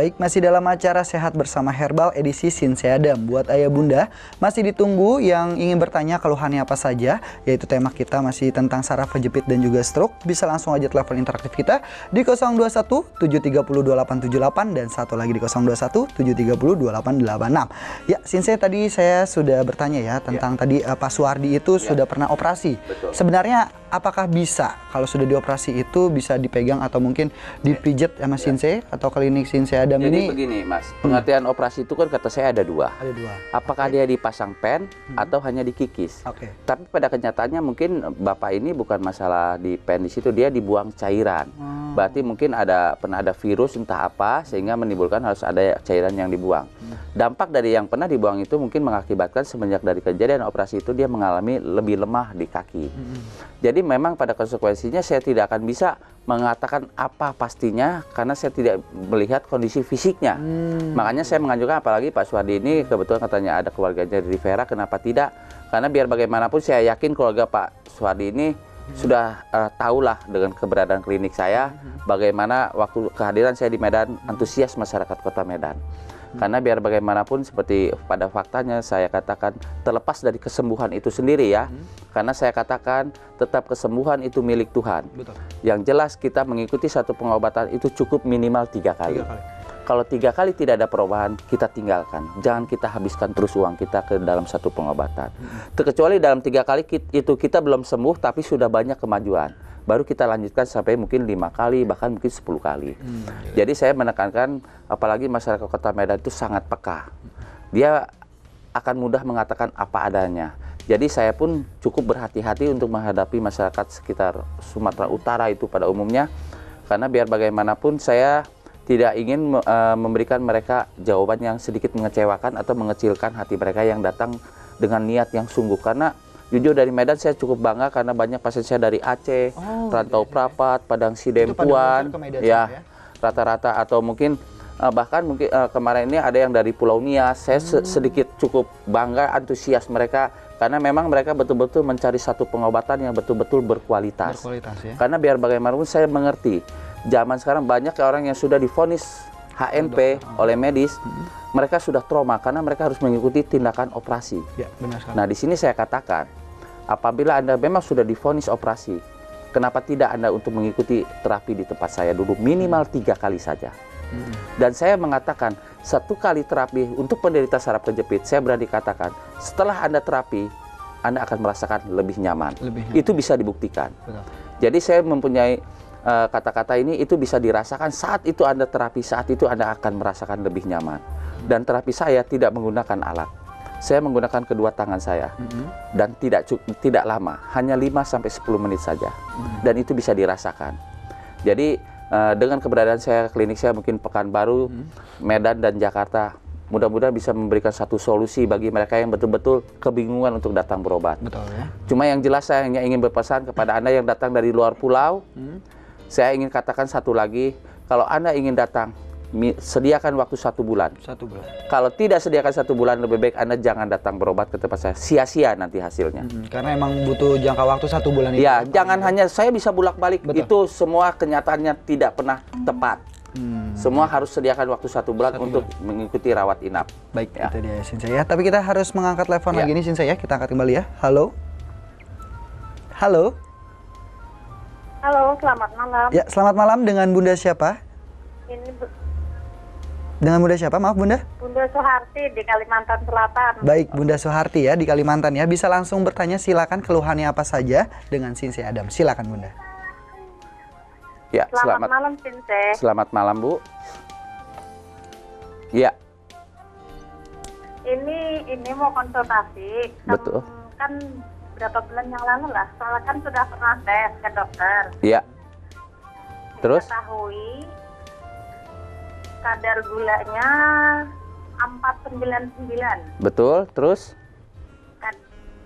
Baik, masih dalam acara Sehat Bersama Herbal edisi Sinsay Adam. Buat ayah bunda, masih ditunggu yang ingin bertanya keluhannya apa saja, yaitu tema kita masih tentang saraf kejepit dan juga stroke. Bisa langsung aja telepon interaktif kita di 021 730 2878 dan satu lagi di 021 730 2886. Ya, Sinsay, tadi saya sudah bertanya ya tentang tadi Pak Suwardi itu sudah pernah operasi. Betul. Sebenarnya apakah bisa kalau sudah dioperasi itu bisa dipegang atau mungkin dipijat sama Sinsay atau klinik Sinsay Adam Jadi ini? begini Mas, pengertian operasi itu kan kata saya ada dua. Ada dua. Apakah dia dipasang pen atau hanya dikikis? Oke. Tapi pada kenyataannya mungkin Bapak ini bukan masalah di pen di situ, dia dibuang cairan. Berarti mungkin pernah ada virus entah apa sehingga menimbulkan harus ada cairan yang dibuang. Dampak dari yang pernah dibuang itu mungkin mengakibatkan semenjak dari kejadian operasi itu dia mengalami lebih lemah di kaki. Jadi memang pada konsekuensinya saya tidak akan bisa mengatakan apa pastinya karena saya tidak melihat kondisi fisiknya. Makanya saya menganjurkan, apalagi Pak Suwardi ini kebetulan katanya ada keluarganya di Vera, kenapa tidak? Karena biar bagaimanapun saya yakin keluarga Pak Suwardi ini sudah tahulah dengan keberadaan klinik saya, bagaimana waktu kehadiran saya di Medan antusias masyarakat Kota Medan. Karena biar bagaimanapun seperti pada faktanya saya katakan terlepas dari kesembuhan itu sendiri ya. Karena saya katakan tetap kesembuhan itu milik Tuhan. Betul. Yang jelas kita mengikuti satu pengobatan itu cukup minimal 3 kali. Kalau 3 kali tidak ada perubahan, kita tinggalkan. Jangan kita habiskan terus uang kita ke dalam satu pengobatan. Terkecuali dalam 3 kali itu kita belum sembuh tapi sudah banyak kemajuan. Baru kita lanjutkan sampai mungkin 5 kali, bahkan mungkin 10 kali. Jadi saya menekankan, apalagi masyarakat Kota Medan itu sangat peka. Dia akan mudah mengatakan apa adanya. Jadi saya pun cukup berhati-hati untuk menghadapi masyarakat sekitar Sumatera Utara itu pada umumnya. Karena biar bagaimanapun saya tidak ingin memberikan mereka jawaban yang sedikit mengecewakan atau mengecilkan hati mereka yang datang dengan niat yang sungguh. Karena jujur dari Medan saya cukup bangga karena banyak pasien saya dari Aceh, Rantau Prapat, Padang Sidempuan, ya rata-rata, atau mungkin bahkan mungkin kemarin ini ada yang dari Pulau Nias. Saya sedikit cukup bangga, antusias mereka karena memang mereka betul-betul mencari satu pengobatan yang betul-betul berkualitas. Ya. Karena biar bagaimanapun saya mengerti, zaman sekarang banyak orang yang sudah divonis HNP oleh medis, mereka sudah trauma karena mereka harus mengikuti tindakan operasi. Ya, benar sekali. Nah, di sini saya katakan, apabila Anda memang sudah divonis operasi, kenapa tidak Anda untuk mengikuti terapi di tempat saya dulu minimal 3 kali saja. Dan saya mengatakan 1 kali terapi untuk penderita saraf kejepit, saya berani katakan setelah Anda terapi, Anda akan merasakan lebih nyaman. Itu bisa dibuktikan. Betul. Jadi saya mempunyai kata-kata ini itu bisa dirasakan saat itu Anda terapi, saat itu Anda akan merasakan lebih nyaman. Dan terapi saya tidak menggunakan alat. Saya menggunakan kedua tangan saya. Dan tidak lama, hanya 5-10 menit saja. Dan itu bisa dirasakan. Jadi dengan keberadaan saya, klinik saya mungkin Pekanbaru, Medan dan Jakarta, mudah-mudahan bisa memberikan satu solusi bagi mereka yang betul-betul kebingungan untuk datang berobat. Betul ya. Cuma yang jelas saya hanya ingin berpesan kepada Anda yang datang dari luar pulau, saya ingin katakan satu lagi, kalau Anda ingin datang, sediakan waktu 1 bulan. 1 bulan. Kalau tidak sediakan 1 bulan, lebih baik Anda jangan datang berobat ke tempat saya. Sia-sia nanti hasilnya. Karena emang butuh jangka waktu 1 bulan itu. Ya, jangan hanya saya bisa bolak-balik. Itu semua kenyataannya tidak pernah tepat. Semua harus sediakan waktu 1 bulan untuk mengikuti rawat inap. Baik, itu dia Sinsay ya. Tapi kita harus mengangkat telepon lagi nih Sinsay ya. Kita angkat kembali ya. Halo. Halo. Halo, selamat malam. Ya, selamat malam. Dengan Bunda siapa? Ini Dengan Bunda siapa? Maaf Bunda. Bunda Soeharti di Kalimantan Selatan. Baik, Bunda Soeharti ya di Kalimantan ya. Bisa langsung bertanya, silakan keluhannya apa saja dengan Sinsay Adam. Silakan Bunda. Ya, Selamat malam, Sinsay. Selamat malam, Bu. Ya. Ini mau konsultasi. Betul. Kan berapa bulan yang lalu lah. Soalnya kan sudah pernah tes ke dokter. Ya. Terus? Diketahui kadar gulanya 499. Betul, terus?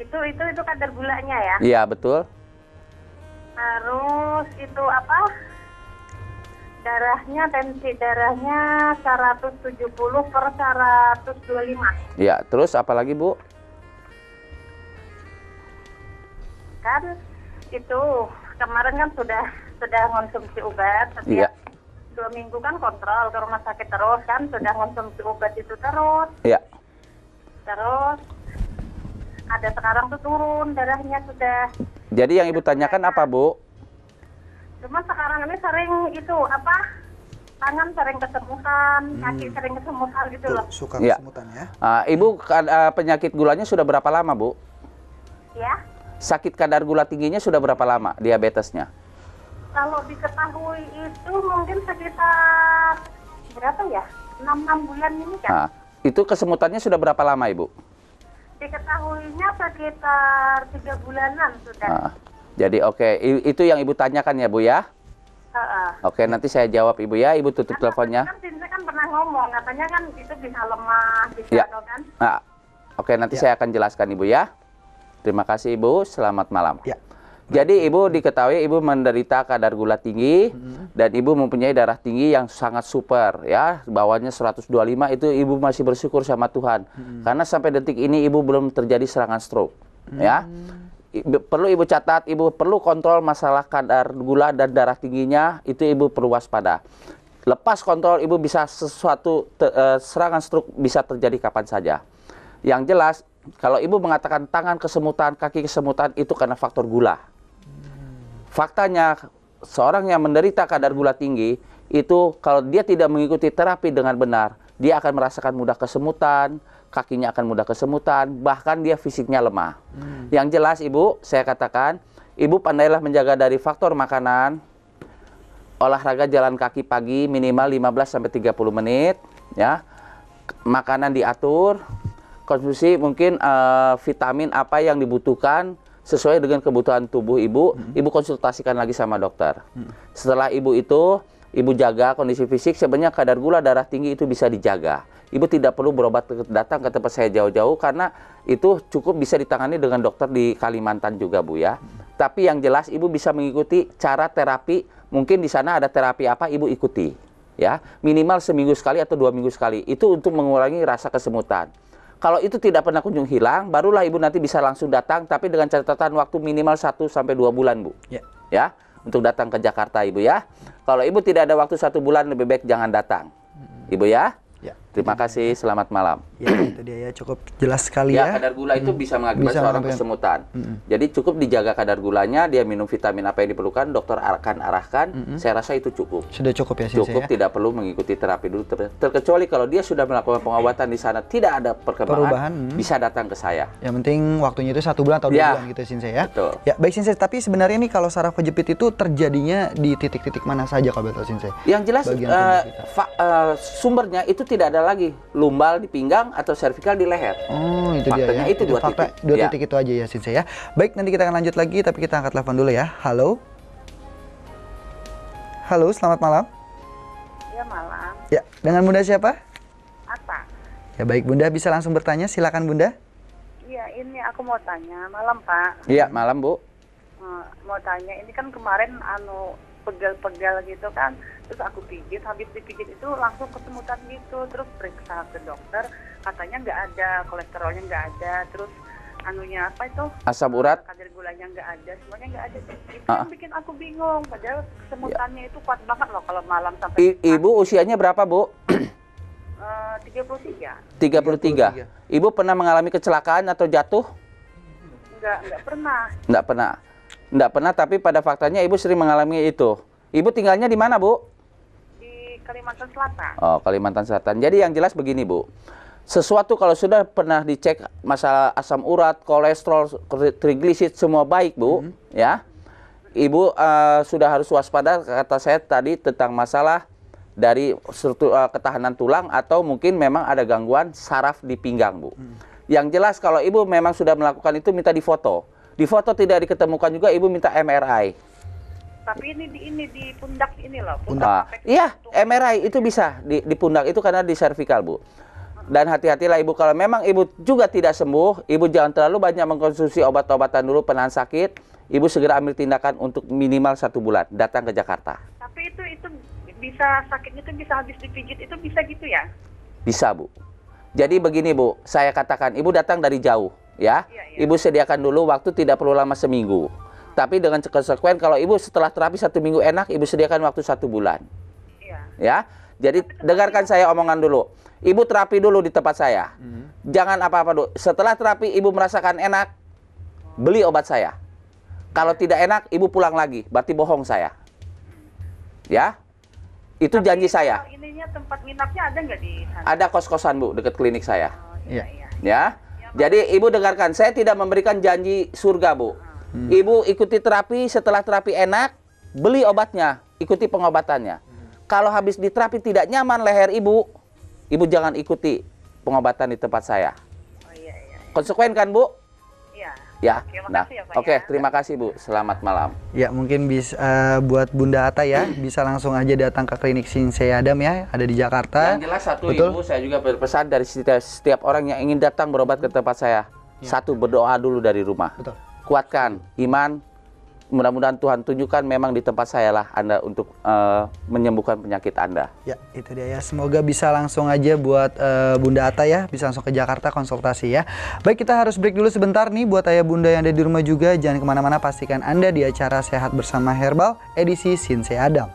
Itu kadar gulanya ya. Iya, betul. Terus itu apa? Darahnya, tensi darahnya 170/125. Iya, terus apa lagi, Bu? Kan itu kemarin kan sudah konsumsi obat setiap 2 minggu kan kontrol ke rumah sakit terus kan, sudah konsumsi obat itu terus. Ya. Terus ada sekarang tuh turun darahnya sudah. Jadi yang Ibu tanyakan apa, Bu? Cuma sekarang ini sering itu apa? Tangan sering kesemutan, kaki sering kesemutan gitu loh. Suka Ya. kesemutan ya. Ibu penyakit gulanya sudah berapa lama, Bu? Ya. Sakit kadar gula tingginya sudah berapa lama diabetesnya? Kalau diketahui itu mungkin sekitar berapa ya? 6 bulan ini kan. Itu kesemutannya sudah berapa lama, Ibu? Diketahuinya sekitar 3 bulanan sudah. Jadi oke, itu yang Ibu tanyakan ya, Bu ya? Oke, nanti saya jawab, Ibu ya. Ibu tutup teleponnya. Kan Sinta kan pernah ngomong, katanya kan itu bisa lemah, bisa Ya. kan? Oke, nanti saya akan jelaskan, Ibu ya. Terima kasih, Ibu. Selamat malam. Ya. Jadi Ibu diketahui Ibu menderita kadar gula tinggi dan Ibu mempunyai darah tinggi yang sangat super ya, bawahnya 125, itu Ibu masih bersyukur sama Tuhan. Karena sampai detik ini Ibu belum terjadi serangan stroke ya. Perlu Ibu catat, Ibu perlu kontrol masalah kadar gula dan darah tingginya, itu Ibu perlu waspada. Lepas kontrol Ibu bisa serangan stroke bisa terjadi kapan saja. Yang jelas kalau Ibu mengatakan tangan kesemutan, kaki kesemutan, itu karena faktor gula. Faktanya, seorang yang menderita kadar gula tinggi, itu kalau dia tidak mengikuti terapi dengan benar, dia akan merasakan mudah kesemutan, kakinya akan mudah kesemutan, bahkan dia fisiknya lemah. Yang jelas, Ibu, saya katakan, Ibu pandailah menjaga dari faktor makanan, olahraga jalan kaki pagi minimal 15-30 menit, ya. Makanan diatur, konsumsi mungkin vitamin apa yang dibutuhkan sesuai dengan kebutuhan tubuh Ibu. Ibu konsultasikan lagi sama dokter. Setelah Ibu itu, Ibu jaga kondisi fisik, sebenarnya kadar gula darah tinggi itu bisa dijaga. Ibu tidak perlu berobat datang ke tempat saya jauh-jauh, karena itu cukup bisa ditangani dengan dokter di Kalimantan juga, Bu ya. Tapi yang jelas Ibu bisa mengikuti cara terapi, mungkin di sana ada terapi apa, Ibu ikuti. Ya, minimal seminggu sekali atau 2 minggu sekali. Itu untuk mengurangi rasa kesemutan. Kalau itu tidak pernah kunjung hilang, barulah Ibu nanti bisa langsung datang, tapi dengan catatan waktu minimal 1-2 bulan, Bu. Ya, untuk datang ke Jakarta, Ibu ya. Kalau Ibu tidak ada waktu 1 bulan, lebih baik jangan datang, Ibu ya. Terima kasih, selamat malam. Ya, itu dia ya, cukup jelas sekali ya. Kadar gula itu bisa mengakibatkan seorang kesemutan. Jadi cukup dijaga kadar gulanya, dia minum vitamin apa yang diperlukan, dokter akan arahkan. Saya rasa itu cukup. Sudah cukup ya, Sensei, cukup, ya? tidak perlu mengikuti terapi dulu. Terkecuali kalau dia sudah melakukan pengobatan di sana, tidak ada perkembangan, bisa datang ke saya. Yang penting waktunya itu 1 bulan atau 2 bulan gitu, Sensei ya. Betul. Ya, baik Sensei, tapi sebenarnya nih kalau saraf kejepit itu terjadinya di titik-titik mana saja kalau betul, Sensei? Yang jelas sumbernya itu tidak ada lagi lumbal di pinggang atau servikal di leher. Oh, itu faktanya dia ya. itu dua titik. Dua titik itu aja ya, Sensei ya. Baik, nanti kita akan lanjut lagi, tapi kita angkat telepon dulu ya. Halo. Halo, selamat malam. Ya, malam. Ya, dengan Bunda siapa? Apa? Ya, baik Bunda, bisa langsung bertanya, silakan Bunda. Iya, ini aku mau tanya. Malam, Pak. Iya, malam, Bu. Mau tanya, ini kan kemarin pegal-pegal gitu kan, terus aku pijit, habis dipijit itu langsung kesemutan gitu, terus periksa ke dokter, katanya nggak ada, kolesterolnya nggak ada, terus anunya apa itu, asam urat, kadar gulanya nggak ada, semuanya nggak ada. Itu yang bikin aku bingung, padahal kesemutannya itu kuat banget loh kalau malam sampai. Ibu usianya berapa, Bu? 33. 33. Ibu pernah mengalami kecelakaan atau jatuh? Nggak pernah. Nggak pernah, tapi pada faktanya Ibu sering mengalami itu. Ibu tinggalnya di mana, Bu? Di Kalimantan Selatan. Oh, Kalimantan Selatan. Jadi yang jelas begini, Bu. Sesuatu kalau sudah pernah dicek masalah asam urat, kolesterol, trigliserid, semua baik, Bu. Ya. Ibu sudah harus waspada, kata saya tadi, tentang masalah dari ketahanan tulang atau mungkin memang ada gangguan saraf di pinggang, Bu. Yang jelas kalau Ibu memang sudah melakukan itu, minta difoto. Di foto tidak diketemukan juga, Ibu minta MRI. Tapi ini di pundak ini loh. Pundak iya, MRI itu bisa di pundak itu karena di servikal, Bu. Dan hati-hatilah Ibu, kalau memang Ibu juga tidak sembuh, Ibu jangan terlalu banyak mengkonsumsi obat-obatan dulu penahan sakit. Ibu segera ambil tindakan untuk minimal 1 bulan, datang ke Jakarta. Tapi itu bisa, sakitnya itu bisa habis dipijit, itu bisa gitu ya? Bisa, Bu. Jadi begini, Bu, saya katakan, Ibu datang dari jauh. Ya, Ibu sediakan dulu waktu, tidak perlu lama seminggu. Tapi dengan konsekuen kalau Ibu setelah terapi 1 minggu enak, Ibu sediakan waktu 1 bulan. Iya. Ya. Jadi dengarkan saya omongan dulu. Ibu terapi dulu di tempat saya. Jangan apa-apa dulu. Setelah terapi ibu merasakan enak, beli obat saya. Kalau tidak enak, ibu pulang lagi. Berarti bohong saya. Ya. Itu janji saya. Ininya tempat nginapnya ada nggak di sana? Ada kos-kosan, Bu, dekat klinik saya. Iya. Ya. Jadi ibu dengarkan, saya tidak memberikan janji surga, Bu. Ibu ikuti terapi, setelah terapi enak, beli obatnya, ikuti pengobatannya. Kalau habis di terapi tidak nyaman leher ibu, ibu jangan ikuti pengobatan di tempat saya. Oh iya. Konsekuen kan, Bu? Iya. Ya. Oke, Nah, makasih ya, Pak, oke, ya. terima kasih, Bu. Selamat malam. Ya, mungkin bisa buat Bunda Ata ya, bisa langsung aja datang ke klinik Shinsei Adam ya, ada di Jakarta. Yang jelas satu, Betul? Ibu, saya juga berpesan dari setiap orang yang ingin datang berobat ke tempat saya. Satu, berdoa dulu dari rumah. Betul. Kuatkan iman. Mudah-mudahan Tuhan tunjukkan memang di tempat saya lah Anda untuk menyembuhkan penyakit Anda. Ya, itu dia ya. Semoga bisa langsung aja buat Bunda Ata ya, bisa langsung ke Jakarta konsultasi ya. Baik, kita harus break dulu sebentar nih buat ayah bunda yang ada di rumah juga. Jangan kemana-mana, pastikan Anda di acara Sehat Bersama Herbal edisi Shinsei Adam.